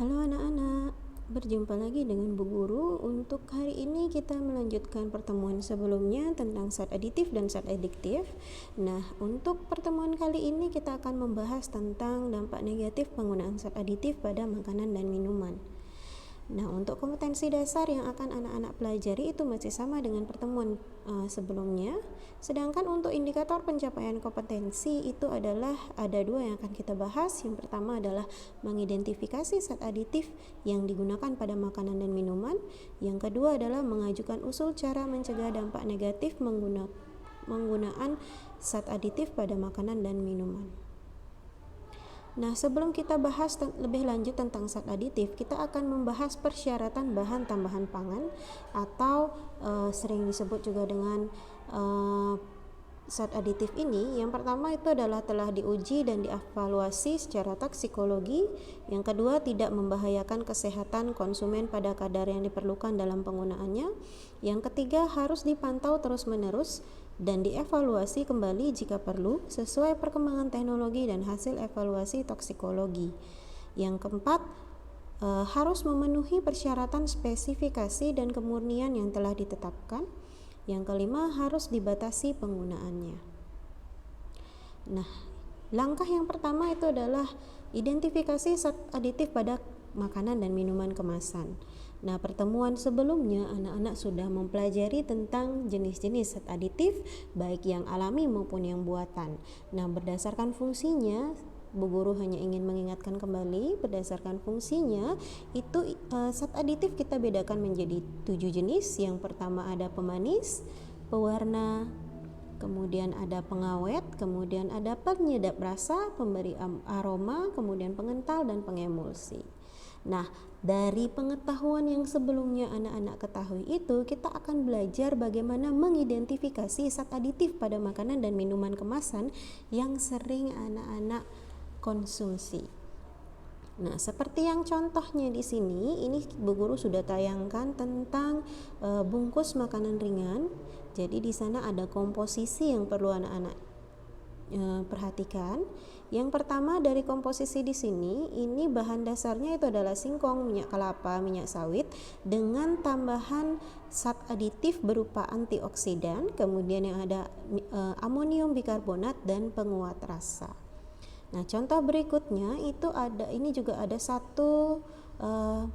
Halo anak-anak, berjumpa lagi dengan Bu Guru. Untuk hari ini kita melanjutkan pertemuan sebelumnya tentang zat aditif dan zat adiktif. Nah, untuk pertemuan kali ini kita akan membahas tentang dampak negatif penggunaan zat aditif pada makanan dan minuman. Nah, untuk kompetensi dasar yang akan anak-anak pelajari itu masih sama dengan pertemuan sebelumnya. Sedangkan untuk indikator pencapaian kompetensi itu adalah ada dua yang akan kita bahas. Yang pertama adalah mengidentifikasi zat aditif yang digunakan pada makanan dan minuman. Yang kedua adalah mengajukan usul cara mencegah dampak negatif menggunakan zat aditif pada makanan dan minuman. Nah, sebelum kita bahas lebih lanjut tentang zat aditif, kita akan membahas persyaratan bahan tambahan pangan atau sering disebut juga dengan zat aditif ini. Yang pertama itu adalah telah diuji dan dievaluasi secara toksikologi. Yang kedua, tidak membahayakan kesehatan konsumen pada kadar yang diperlukan dalam penggunaannya. Yang ketiga, harus dipantau terus-menerus dan dievaluasi kembali jika perlu sesuai perkembangan teknologi dan hasil evaluasi toksikologi. Yang keempat, harus memenuhi persyaratan spesifikasi dan kemurnian yang telah ditetapkan. Yang kelima, harus dibatasi penggunaannya. Nah, langkah yang pertama itu adalah identifikasi zat aditif pada makanan dan minuman kemasan. Nah, pertemuan sebelumnya anak-anak sudah mempelajari tentang jenis-jenis zat aditif baik yang alami maupun yang buatan. Nah, berdasarkan fungsinya, Bu Guru hanya ingin mengingatkan kembali berdasarkan fungsinya itu zat aditif kita bedakan menjadi 7 jenis. Yang pertama ada pemanis, pewarna, kemudian ada pengawet, kemudian ada penyedap rasa, pemberi aroma, kemudian pengental dan pengemulsi. Nah, dari pengetahuan yang sebelumnya anak-anak ketahui itu, kita akan belajar bagaimana mengidentifikasi zat aditif pada makanan dan minuman kemasan yang sering anak-anak konsumsi. Nah, seperti yang contohnya di sini, ini Bu Guru sudah tayangkan tentang bungkus makanan ringan. Jadi di sana ada komposisi yang perlu anak-anak perhatikan. Yang pertama dari komposisi di sini, ini bahan dasarnya itu adalah singkong, minyak kelapa, minyak sawit dengan tambahan zat aditif berupa antioksidan, kemudian yang ada amonium bikarbonat dan penguat rasa. Nah, contoh berikutnya itu ini juga ada satu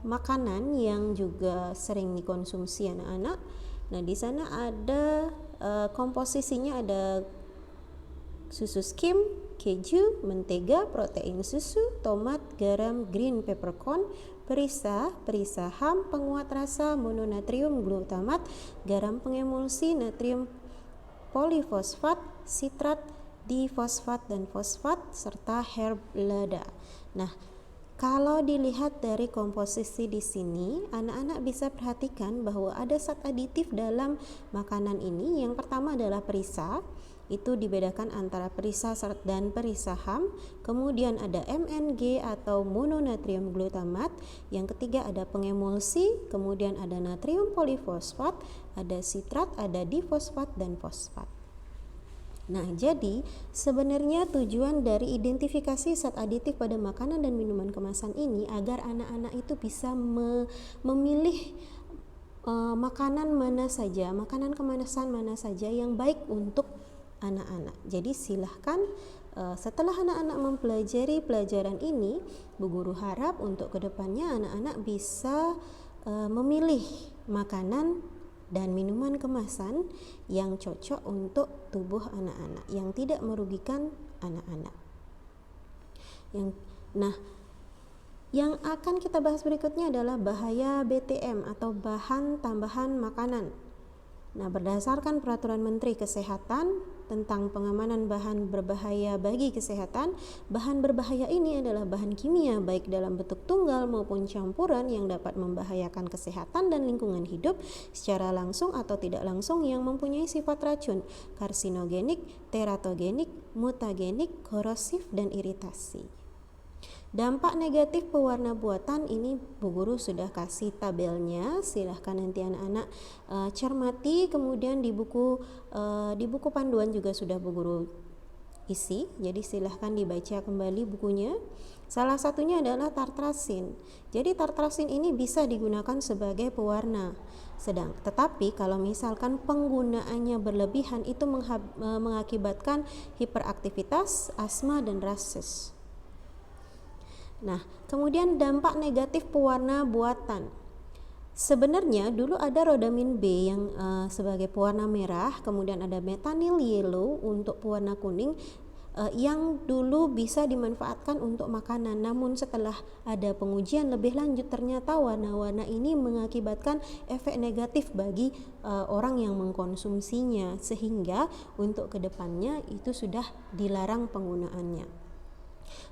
makanan yang juga sering dikonsumsi anak-anak. Nah, di sana ada komposisinya ada susu skim, keju, mentega, protein susu, tomat, garam, green peppercorn, perisa ham, penguat rasa, mononatrium glutamat, garam pengemulsi, natrium polifosfat, sitrat, difosfat dan fosfat, serta herb lada. Nah, kalau dilihat dari komposisi di sini, anak-anak bisa perhatikan bahwa ada zat aditif dalam makanan ini. Yang pertama adalah perisa. Itu dibedakan antara perisa dan perisa ham. Kemudian ada MNG atau mononatrium glutamat. Yang ketiga ada pengemulsi, kemudian ada natrium polifosfat, ada sitrat, ada difosfat dan fosfat. Nah, jadi sebenarnya tujuan dari identifikasi zat aditif pada makanan dan minuman kemasan ini agar anak-anak itu bisa memilih makanan kemasan mana saja yang baik untuk anak-anak. Jadi silahkan setelah anak-anak mempelajari pelajaran ini, Bu Guru harap untuk kedepannya anak-anak bisa memilih makanan dan minuman kemasan yang cocok untuk tubuh anak-anak, yang tidak merugikan anak-anak. Yang akan kita bahas berikutnya adalah bahaya BTM atau bahan tambahan makanan. Nah, berdasarkan Peraturan Menteri Kesehatan tentang pengamanan bahan berbahaya bagi kesehatan, bahan berbahaya ini adalah bahan kimia baik dalam bentuk tunggal maupun campuran yang dapat membahayakan kesehatan dan lingkungan hidup secara langsung atau tidak langsung yang mempunyai sifat racun, karsinogenik, teratogenik, mutagenik, korosif, dan iritasi. Dampak negatif pewarna buatan ini Bu Guru sudah kasih tabelnya, silahkan nanti anak-anak cermati. Kemudian di buku panduan juga sudah Bu Guru isi, jadi silahkan dibaca kembali bukunya. Salah satunya adalah tartrazin. Jadi tartrazin ini bisa digunakan sebagai pewarna. Tetapi kalau misalkan penggunaannya berlebihan itu mengakibatkan hiperaktivitas, asma dan rases. Nah, kemudian dampak negatif pewarna buatan. Sebenarnya dulu ada rodamin B yang sebagai pewarna merah, kemudian ada metanyl yellow untuk pewarna kuning yang dulu bisa dimanfaatkan untuk makanan. Namun setelah ada pengujian lebih lanjut ternyata warna-warna ini mengakibatkan efek negatif bagi orang yang mengkonsumsinya, sehingga untuk kedepannya itu sudah dilarang penggunaannya.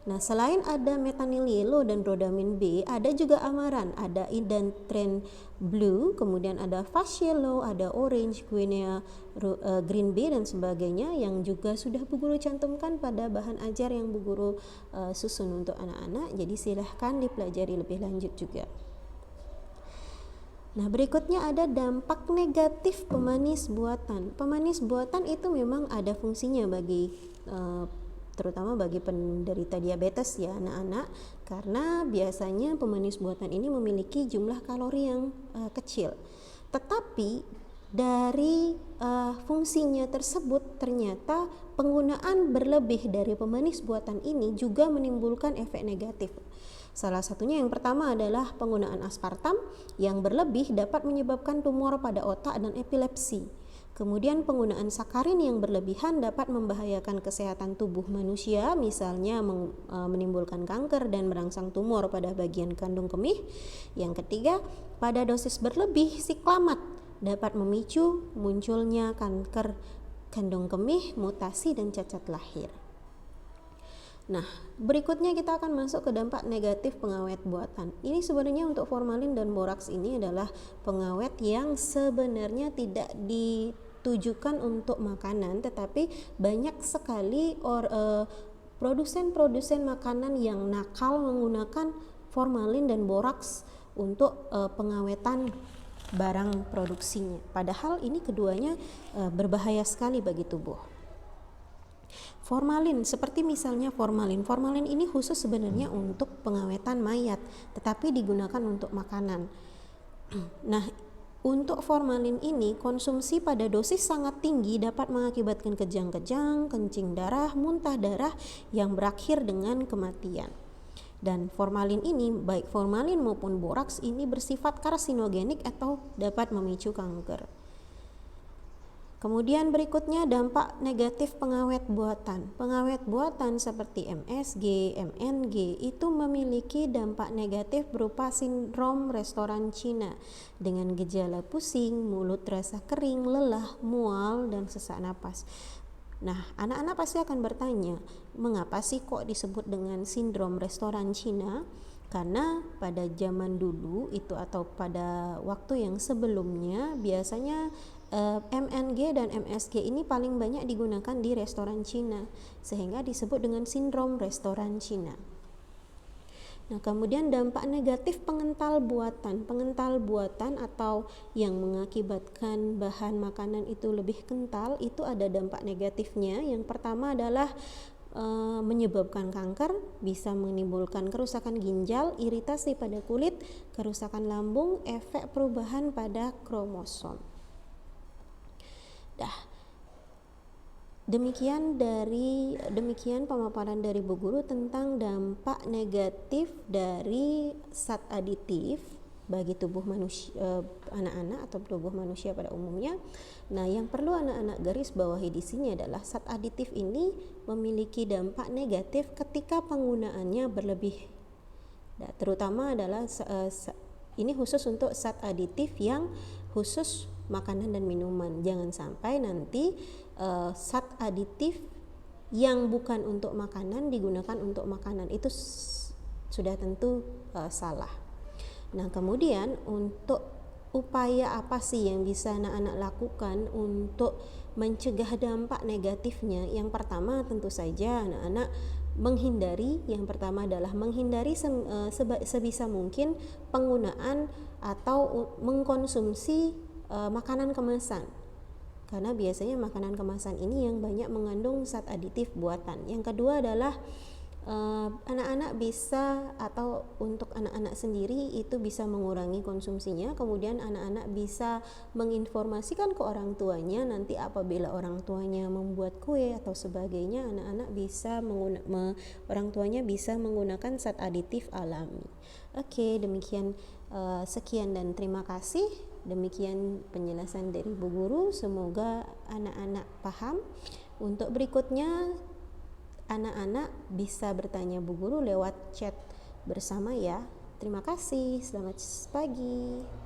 Nah, selain ada metanyl yellow dan rodamin B, ada juga amaran, ada indanthrene blue, kemudian ada fast yellow, ada orange, guinea green B dan sebagainya yang juga sudah Bu Guru cantumkan pada bahan ajar yang Bu Guru susun untuk anak-anak. Jadi silahkan dipelajari lebih lanjut juga. Nah, berikutnya ada dampak negatif pemanis buatan. Pemanis buatan itu memang ada fungsinya bagi terutama bagi penderita diabetes ya anak-anak, karena biasanya pemanis buatan ini memiliki jumlah kalori yang kecil. Tetapi dari fungsinya tersebut ternyata penggunaan berlebih dari pemanis buatan ini juga menimbulkan efek negatif. Salah satunya yang pertama adalah penggunaan aspartam yang berlebih dapat menyebabkan tumor pada otak dan epilepsi. Kemudian penggunaan sakarin yang berlebihan dapat membahayakan kesehatan tubuh manusia, misalnya menimbulkan kanker dan merangsang tumor pada bagian kandung kemih. Yang ketiga, pada dosis berlebih siklamat dapat memicu munculnya kanker kandung kemih, mutasi dan cacat lahir. Nah, berikutnya kita akan masuk ke dampak negatif pengawet buatan. Ini sebenarnya untuk formalin dan boraks ini adalah pengawet yang sebenarnya tidak ditujukan untuk makanan, tetapi banyak sekali produsen-produsen makanan yang nakal menggunakan formalin dan boraks untuk pengawetan barang produksinya. Padahal ini keduanya berbahaya sekali bagi tubuh. Formalin, seperti misalnya formalin ini khusus sebenarnya untuk pengawetan mayat, tetapi digunakan untuk makanan. Nah, untuk formalin ini konsumsi pada dosis sangat tinggi dapat mengakibatkan kejang-kejang, kencing darah, muntah darah yang berakhir dengan kematian. Dan formalin ini, baik formalin maupun boraks ini bersifat karsinogenik atau dapat memicu kanker. Kemudian berikutnya dampak negatif pengawet buatan. Pengawet buatan seperti MSG, MNG itu memiliki dampak negatif berupa sindrom restoran Cina dengan gejala pusing, mulut terasa kering, lelah, mual, dan sesak napas. Nah, anak-anak pasti akan bertanya, mengapa sih kok disebut dengan sindrom restoran Cina? Karena pada zaman dulu itu atau pada waktu yang sebelumnya biasanya MNG dan MSG ini paling banyak digunakan di restoran Cina, sehingga disebut dengan sindrom restoran Cina. Nah, kemudian dampak negatif pengental buatan. Pengental buatan atau yang mengakibatkan bahan makanan itu lebih kental, itu ada dampak negatifnya. Yang pertama adalah menyebabkan kanker, bisa menimbulkan kerusakan ginjal, iritasi pada kulit, kerusakan lambung, efek perubahan pada kromosom. Demikian pemaparan dari Bu Guru tentang dampak negatif dari zat aditif bagi tubuh manusia, anak-anak atau tubuh manusia pada umumnya. Nah, yang perlu anak-anak garis bawahi di sini adalah zat aditif ini memiliki dampak negatif ketika penggunaannya berlebih. Nah, terutama adalah ini khusus untuk zat aditif yang khusus makanan dan minuman. Jangan sampai nanti zat aditif yang bukan untuk makanan digunakan untuk makanan, itu sudah tentu salah. Nah, kemudian untuk upaya apa sih yang bisa anak-anak lakukan untuk mencegah dampak negatifnya? Yang pertama tentu saja anak-anak yang pertama adalah menghindari sebisa mungkin penggunaan atau mengkonsumsi makanan kemasan, karena biasanya makanan kemasan ini yang banyak mengandung zat aditif buatan. Yang kedua adalah anak-anak bisa, atau untuk anak-anak sendiri itu bisa mengurangi konsumsinya. Kemudian anak-anak bisa menginformasikan ke orang tuanya, nanti apabila orang tuanya membuat kue atau sebagainya, anak-anak bisa orang tuanya bisa menggunakan zat aditif alami. Oke, demikian, sekian dan terima kasih. Demikian penjelasan dari Bu Guru, semoga anak-anak paham. Untuk berikutnya anak-anak bisa bertanya Bu Guru lewat chat bersama ya. Terima kasih, selamat pagi.